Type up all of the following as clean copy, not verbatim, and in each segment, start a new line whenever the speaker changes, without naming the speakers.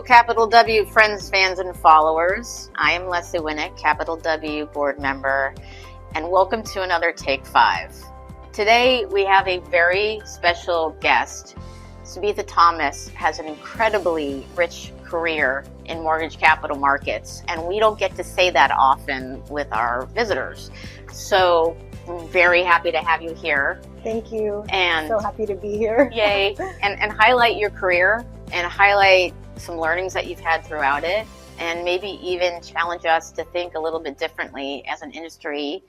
Capital W friends, fans, and followers. I am 𝘪𝘁, Capital W board member, and welcome to another Take 5. Today we have a very special guest. Sabitha Thomas has an incredibly rich career in mortgage capital markets, and we don't get to say that often with our visitors. So I'm very happy to have you here.
Thank you.
And
so happy to be here.
Yay. And highlight your career and highlight some learnings that you've had throughout it, and maybe even challenge us to think a little bit differently as an industry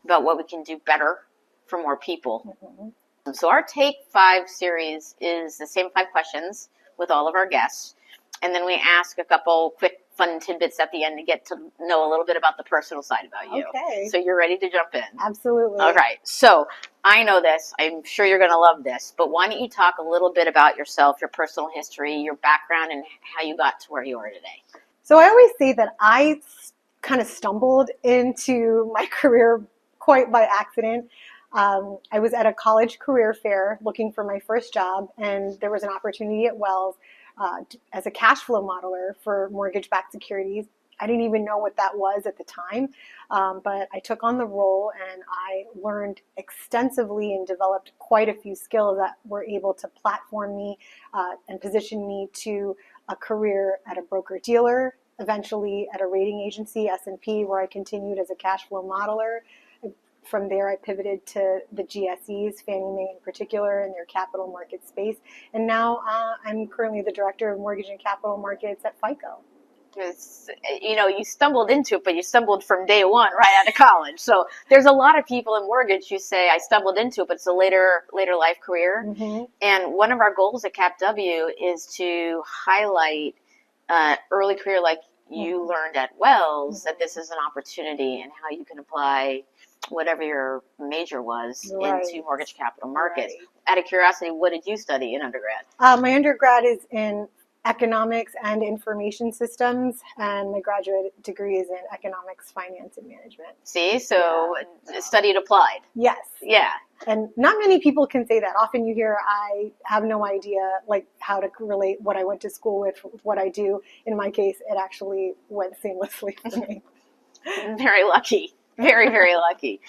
about what we can do better for more people. Mm-hmm. So our Take 5 series is the same 5 questions with all of our guests, and then we ask a couple quick fun tidbits at the end to get to know a little bit about the personal side about you.
Okay.
So you're ready to jump in?
Absolutely.
All right. So I know this. I'm sure you're going to love this. But why don't you talk a little bit about yourself, your personal history, your background, and how you got to where you are today?
So I always say that I kind of stumbled into my career quite by accident. I was at a college career fair looking for my first job, and there was an opportunity at Wells as a cash flow modeler for mortgage-backed securities. I didn't even know what that was at the time, but I took on the role and I learned extensively and developed quite a few skills that were able to platform me and position me to a career at a broker-dealer, eventually at a rating agency, S&P, where I continued as a cash flow modeler. From there, I pivoted to the GSEs, Fannie Mae in particular, in their capital market space. And now I'm currently the director of mortgage and capital markets at FICO.
Because, you know, you stumbled into it, but you stumbled from day one right out of college. So there's a lot of people in mortgage who say, I stumbled into it, but it's a later life career. Mm-hmm. And one of our goals at CapW is to highlight early career like you learned at Wells, that this is an opportunity and how you can apply whatever your major was into mortgage capital markets. Out of curiosity, what did you study in undergrad?
My undergrad is in economics and information systems, and my graduate degree is in economics, finance, and management.
See, so studied applied.
Yes.
Yeah.
And not many people can say that. Often you hear, I have no idea like how to relate what I went to school with what I do. In my case, it actually went seamlessly for me.
Very lucky. Very, very lucky.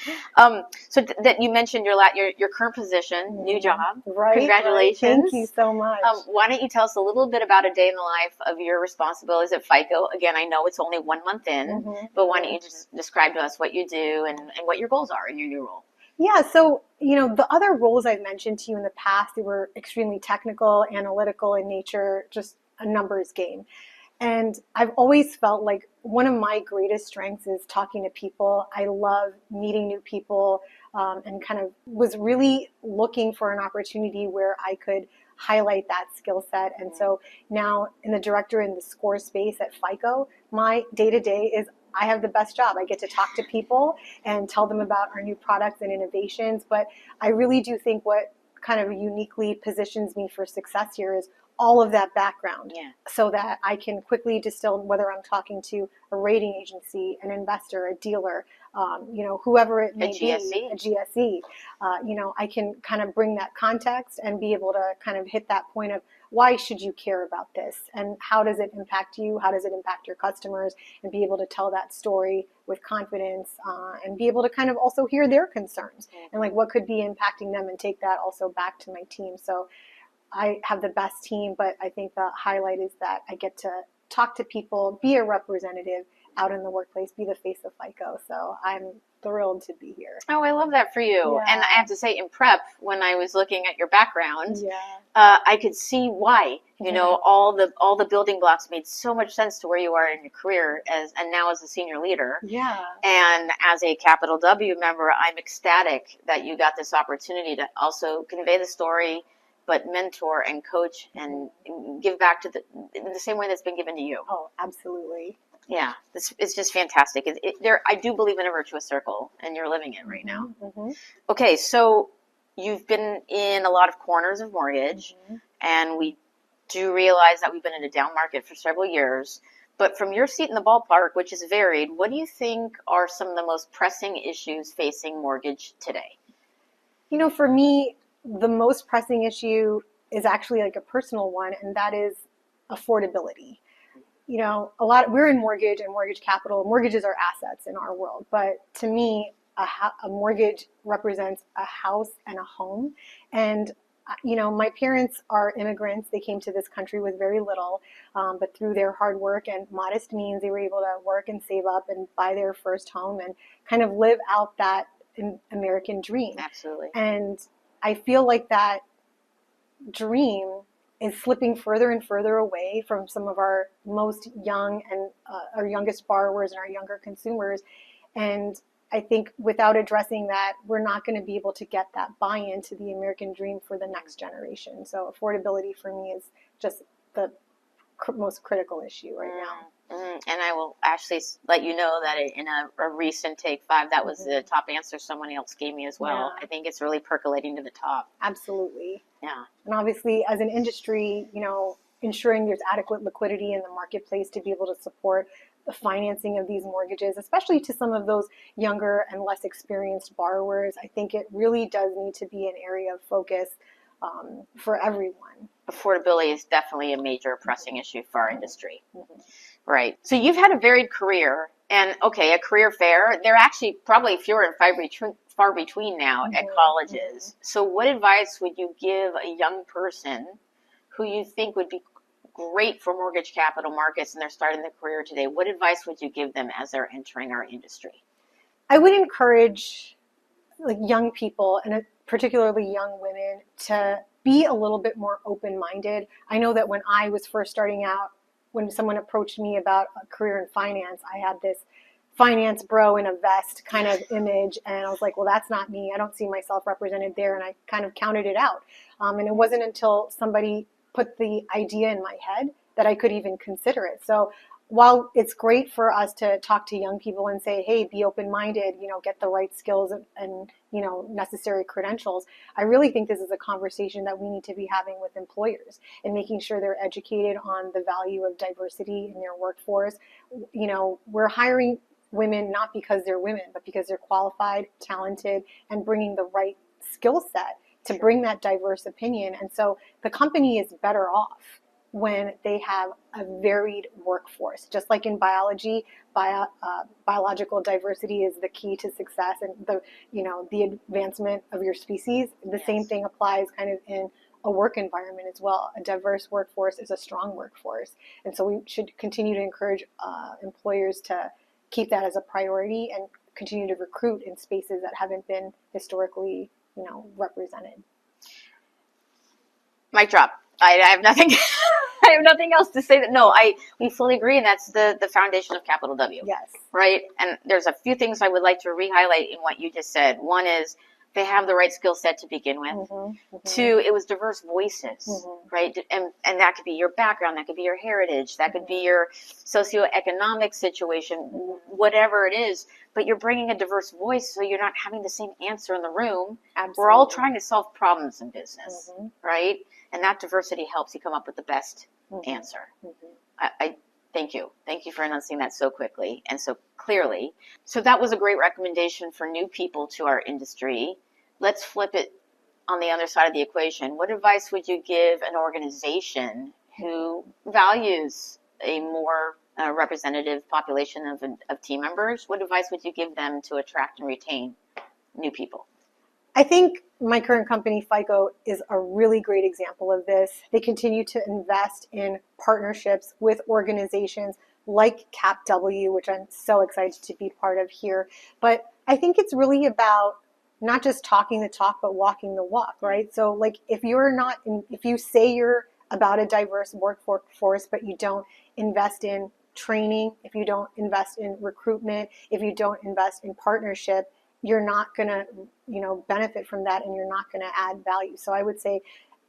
So that you mentioned your current position, new job.
Right.
Congratulations.
Right. Thank you so much.
Why don't you tell us a little bit about a day in the life of your responsibilities at FICO? Again, I know it's only 1 month in, but why don't you just describe to us what you do and what your goals are in your new role?
Yeah, so, you know, the other roles I've mentioned to you in the past, they were extremely technical, analytical in nature, just a numbers game. And I've always felt like one of my greatest strengths is talking to people. I love meeting new people, and kind of was really looking for an opportunity where I could highlight that skill set. And so now in the director in the score space at FICO, my day-to-day is I have the best job. I get to talk to people and tell them about our new products and innovations. But I really do think what kind of uniquely positions me for success here is all of that background, so that I can quickly distill whether I'm talking to a rating agency, an investor, a dealer, you know, whoever it may be, a GSE, you know, I can kind of bring that context and be able to kind of hit that point of why should you care about this and how does it impact you, how does it impact your customers, and be able to tell that story with confidence, and be able to kind of also hear their concerns and like what could be impacting them and take that also back to my team. So I have the best team, but I think the highlight is that I get to talk to people, be a representative out in the workplace, be the face of FICO. So I'm thrilled to be here.
Oh, I love that for you.
Yeah.
And I have to say, in prep, when I was looking at your background, I could see why. You know, all the building blocks made so much sense to where you are in your career and now as a senior leader.
Yeah.
And as a Capital W member, I'm ecstatic that you got this opportunity to also convey the story, but mentor and coach and give back to in the same way that's been given to you.
Oh, absolutely.
Yeah, it's just fantastic. I do believe in a virtuous circle, and you're living it right now. Okay, so you've been in a lot of corners of mortgage, and we do realize that we've been in a down market for several years. But from your seat in the ballpark, which is varied, what do you think are some of the most pressing issues facing mortgage today?
You know, for me, the most pressing issue is actually like a personal one, and that is affordability. you know, we're in mortgage and mortgage capital. Mortgages are assets in our world. But to me, a mortgage represents a house and a home. And, you know, my parents are immigrants. They came to this country with very little, but through their hard work and modest means, they were able to work and save up and buy their first home and kind of live out that American dream.
Absolutely.
And I feel like that dream is slipping further and further away from some of our most young and our youngest borrowers and our younger consumers. And I think without addressing that, we're not going to be able to get that buy-in to the American dream for the next generation. So affordability for me is just the most critical issue right now.
And I will actually let you know that in a recent Take5, that was the top answer someone else gave me as well.
Yeah.
I think it's really percolating to the top.
Absolutely.
Yeah.
And obviously, as an industry, you know, ensuring there's adequate liquidity in the marketplace to be able to support the financing of these mortgages, especially to some of those younger and less experienced borrowers, I think it really does need to be an area of focus for everyone.
Affordability is definitely a major pressing issue for our industry. Right. So you've had a varied career, and okay, a career fair, they're actually probably fewer and far between now at colleges. So what advice would you give a young person who you think would be great for mortgage capital markets and they're starting their career today? What advice would you give them as they're entering our industry?
I would encourage like young people, and particularly young women, to be a little bit more open-minded. I know that when I was first starting out, when someone approached me about a career in finance, I had this finance bro in a vest kind of image, and I was like, well, that's not me. I don't see myself represented there, and I kind of counted it out. And it wasn't until somebody put the idea in my head that I could even consider it. So while it's great for us to talk to young people and say, hey, be open-minded, you know, get the right skills and you know, necessary credentials, I really think this is a conversation that we need to be having with employers and making sure they're educated on the value of diversity in their workforce. You know, we're hiring women not because they're women, but because they're qualified, talented, and bringing the right skill set to bring that diverse opinion. And so the company is better off when they have a varied workforce. Just like in biology, biological diversity is the key to success and the advancement of your species. The same thing applies kind of in a work environment as well. A diverse workforce is a strong workforce. And so we should continue to encourage employers to keep that as a priority and continue to recruit in spaces that haven't been historically, you know, represented.
Mic drop. I have nothing. I have nothing else to say. We fully agree, and that's the foundation of CapitalW.
Yes. Right.
And there's a few things I would like to re-highlight in what you just said. One is they have the right skill set to begin with. Two, it was diverse voices, right? And that could be your background, that could be your heritage, that could be your socioeconomic situation, whatever it is. But you're bringing a diverse voice, so you're not having the same answer in the room.
Absolutely.
We're all trying to solve problems in business, right? And that diversity helps you come up with the best answer. I thank you. Thank you for enunciating that so quickly and so clearly. So that was a great recommendation for new people to our industry. Let's flip it on the other side of the equation. What advice would you give an organization who values a more representative population of team members? What advice would you give them to attract and retain new people?
I think my current company, FICO, is a really great example of this. They continue to invest in partnerships with organizations like CapW, which I'm so excited to be part of here. But I think it's really about not just talking the talk, but walking the walk, right? So like if you say you're about a diverse workforce, but you don't invest in training, if you don't invest in recruitment, if you don't invest in partnership, you're not going to, benefit from that, and you're not going to add value. So I would say,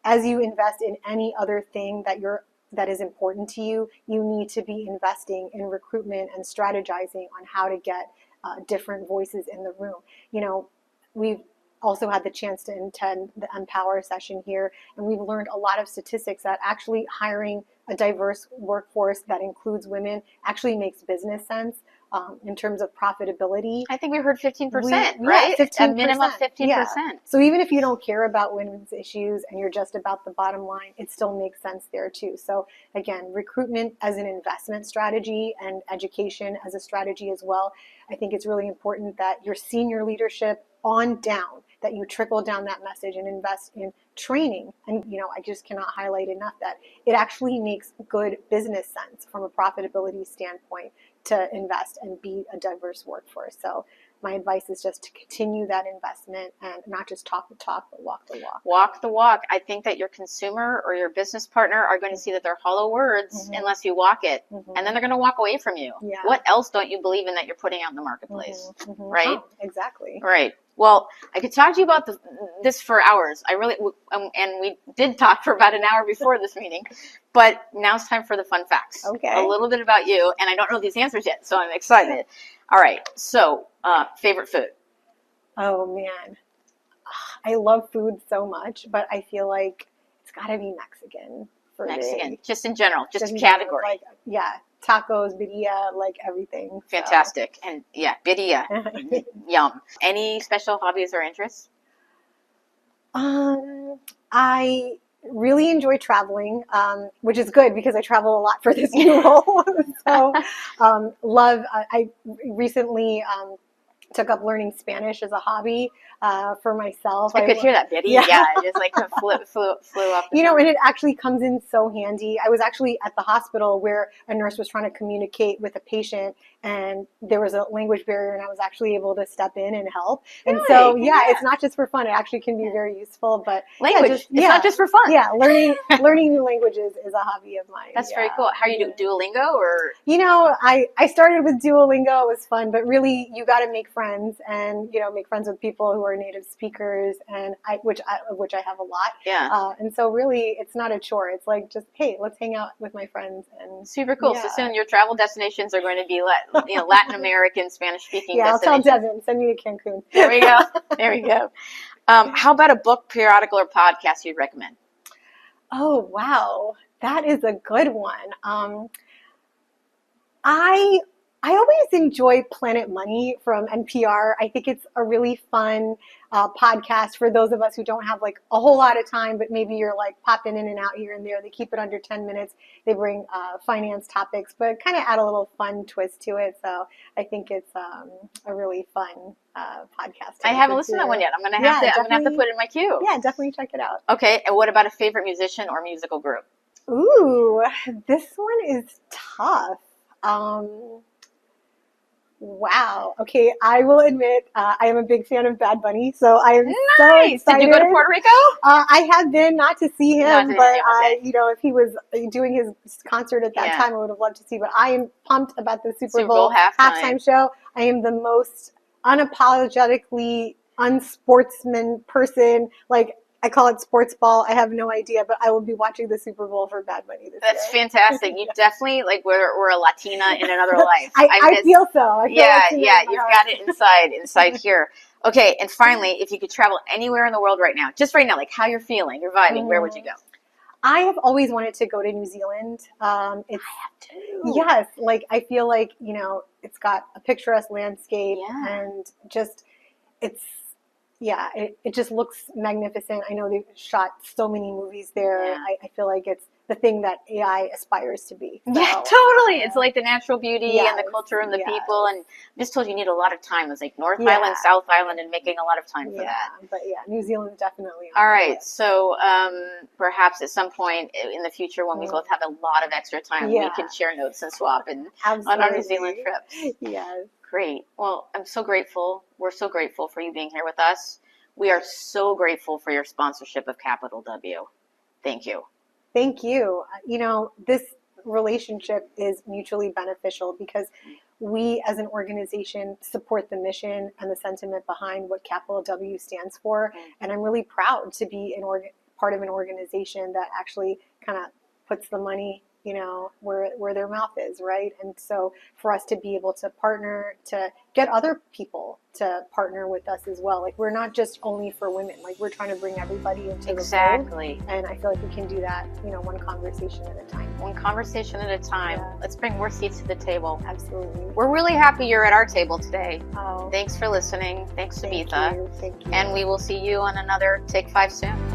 as you invest in any other thing that is important to you, you need to be investing in recruitment and strategizing on how to get different voices in the room. We've also had the chance to attend the 𝘵𝗵𝘗 session here, and we've learned a lot of statistics that actually hiring a diverse workforce that includes women actually makes business sense. in terms of profitability.
I think we heard 15%, right?
15%.
A minimum 15%.
Yeah. So even if you don't care about women's issues and you're just about the bottom line, it still makes sense there too. So again, recruitment as an investment strategy and education as a strategy as well. I think it's really important that your senior leadership on down, that you trickle down that message and invest in training. And, I just cannot highlight enough that it actually makes good business sense from a profitability standpoint to invest and be a diverse workforce. So my advice is just to continue that investment and not just talk the talk, but walk the walk.
Walk the walk. I think that your consumer or your business partner are going to see that they're hollow words unless you walk it. And then they're going to walk away from you. Yeah. What else don't you believe in that you're putting out in the marketplace? Right?
Oh, exactly.
Right. Well, I could talk to you about this for hours. And we did talk for about an hour before this meeting, but now it's time for the fun facts.
Okay.
A little bit about you, and I don't know these answers yet, so I'm excited. All right. So, favorite food?
Oh man, I love food so much, but I feel like it's got to be Mexican for
Mexican,
me.
just in general, just category.
Tacos, birria, like everything.
Fantastic. So. And yeah, birria. Yum. Any special hobbies or interests?
I really enjoy traveling, which is good because I travel a lot for this new role. So I recently took up learning Spanish as a hobby for myself.
I could hear that, Biddy. Yeah, it just like flew up.
And it actually comes in so handy. I was actually at the hospital where a nurse was trying to communicate with a patient, and there was a language barrier, and I was actually able to step in and help. And so, it's not just for fun. It actually can be very useful. But
language, it's not just for fun.
Yeah, learning new languages is a hobby of mine.
That's very cool. How are you doing? Duolingo or?
I started with Duolingo. It was fun, but really, you got to make friends and make friends with people who are native speakers, and which I have a lot.
Yeah.
And so really, it's not a chore. It's like just, hey, let's hang out with my friends. And
super cool. Yeah. So soon your travel destinations are going to be Latin American Spanish speaking.
Yeah, I'll tell Devin, send me to Cancun.
There we go. There we go. How about a book, periodical, or podcast you'd recommend?
Oh wow, that is a good one. I always enjoy Planet Money from NPR. I think it's a really fun podcast for those of us who don't have like a whole lot of time, but maybe you're like popping in and out here and there. They keep it under 10 minutes. They bring finance topics, but kind of add a little fun twist to it. So I think it's a really fun podcast.
I haven't listened to that one yet. I'm gonna have to put it in my queue.
Yeah, definitely check it out.
Okay, and what about a favorite musician or musical group?
Ooh, this one is tough. Wow. Okay, I will admit I am a big fan of Bad Bunny, so I am so excited.
Did you go to Puerto Rico?
I have been, not to see him, but if he was doing his concert at that time, I would have loved to see. But I am pumped about the Super Bowl halftime show. I am the most unapologetically unsportsman person. Like, I call it sports ball. I have no idea, but I will be watching the Super Bowl for Bad Bunny this year.
That's fantastic. You definitely, we're a Latina in another life.
I feel so.
You've got it inside here. Okay, and finally, if you could travel anywhere in the world right now, just right now, like how you're feeling, you're vibing, where would you go?
I have always wanted to go to New Zealand. I have too. Yes, I feel like, it's got a picturesque landscape and just, it just looks magnificent. I know they've shot so many movies there. Yeah. I feel like it's the thing that AI aspires to be. So,
yeah, totally. It's like the natural beauty and the culture and the people. And I just told you need a lot of time. It's like North Island, South Island, and making a lot of time for that.
But New Zealand definitely.
All right. So perhaps at some point in the future when we both have a lot of extra time, we can share notes and swap on our New Zealand trips.
Yes.
Great. Well, I'm so grateful. We're so grateful for you being here with us. We are so grateful for your sponsorship of Capital W. Thank you.
Thank you. This relationship is mutually beneficial because we as an organization support the mission and the sentiment behind what Capital W stands for. And I'm really proud to be part of an organization that actually kind of puts the money where their mouth is, right? And so for us to be able to partner, to get other people to partner with us as well. Like, we're not just only for women. Like, we're trying to bring everybody into the fold. And I feel like we can do that, one conversation at a time.
One conversation at a time.
Yeah.
Let's bring more seats to the table.
Absolutely.
We're really happy you're at our table today.
Oh,
Thanks for listening. Thanks, Sabitha.
Thank you.
And we will see you on another Take 5 soon.